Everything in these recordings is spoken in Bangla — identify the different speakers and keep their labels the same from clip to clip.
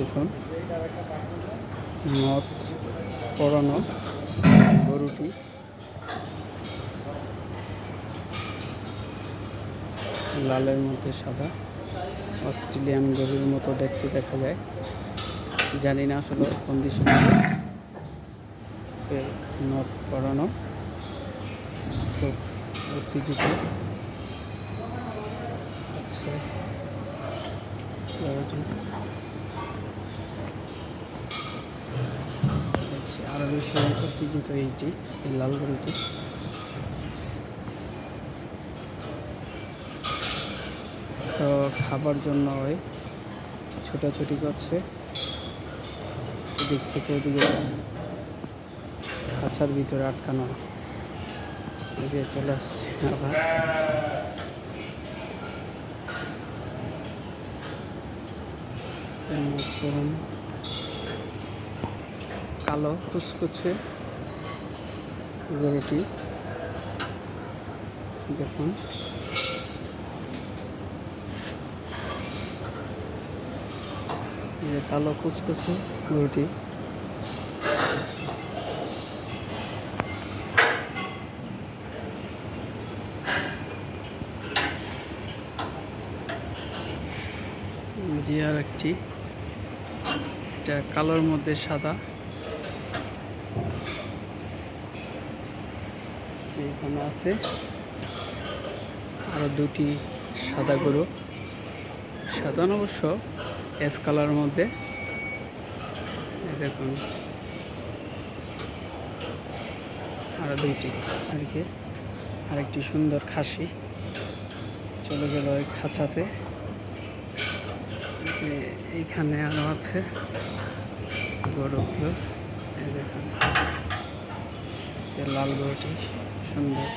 Speaker 1: দেখুন নথ পরানো গরুটি লালের মধ্যে সাদা, অস্ট্রেলিয়ান গরুর মতো দেখতে দেখা যায়। জানি না আসলে কন্ডিশন নথ পরানো, খুব উত্তেজিত। আচ্ছা, আরো বেশি উত্তেজিত এই লাল গরুটি। তো খাবার জন্য ওই ছোটাছুটি করছে, এদিক থেকে ওদিকে খাঁচার ভিতরে আটকানো, এদিকে চলে আসছে আবার। কালো কুচকুচে গরুটি দেখুন, কালো কুচকুচে গরুটি। জি, আর একটি, এটা কালোর মধ্যে সাদা। এখানে আছে আরো দুটি সাদা গরু, সাদা অবশ্য এস কালার মধ্যে। দেখুন আরো দুইটি আর কি। আরেকটি সুন্দর খাসি চলে গেল ওই খাঁচাতে। এইখানে আরো আছে গরুগুলো, দেখুন লাল গরুটি সুন্দর,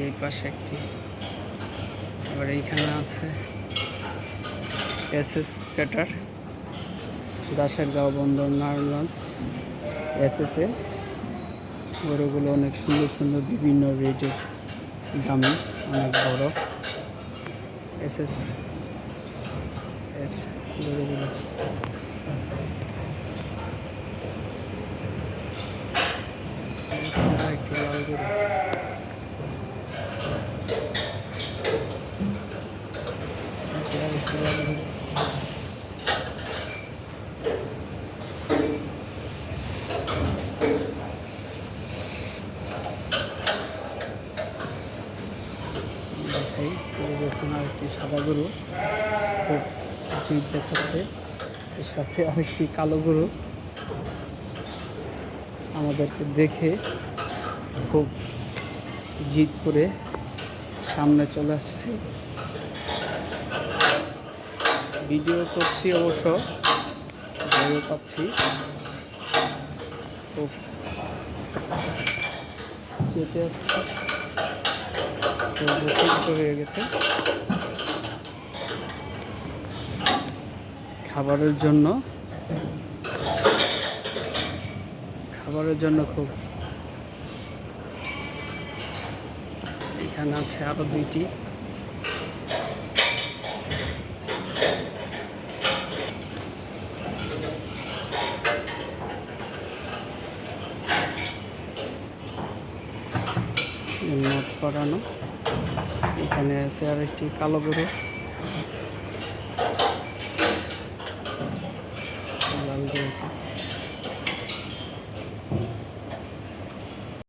Speaker 1: এই পাশে একটি। আবার এইখানে আছে এসএস ক্যাটার, দাসেরগাঁও বন্দর নারায়ণগঞ্জ এসএসএ। গরুগুলো অনেক সুন্দর সুন্দর, বিভিন্ন রেটের, দামি, অনেক বড় এসএস এর গরুগুলো। একটি লাল গরু, দেখুন আরেকটি সাদা গরু, খুব জিদ দেখাচ্ছে। এর সাথে আরেকটি কালো গরু আমাদেরকে দেখে খুব জিদ করে সামনে চলে আসছে। ভিডিও করছি অবশ্য, ভয়ও পাচ্ছি, খুব চেপে আসছে, হয়ে গেছে। খাবারের জন্য খুব। এখানে আছে আরো দুইটি, নথ পরানো। এখানে আছে আর একটি কালো গরু।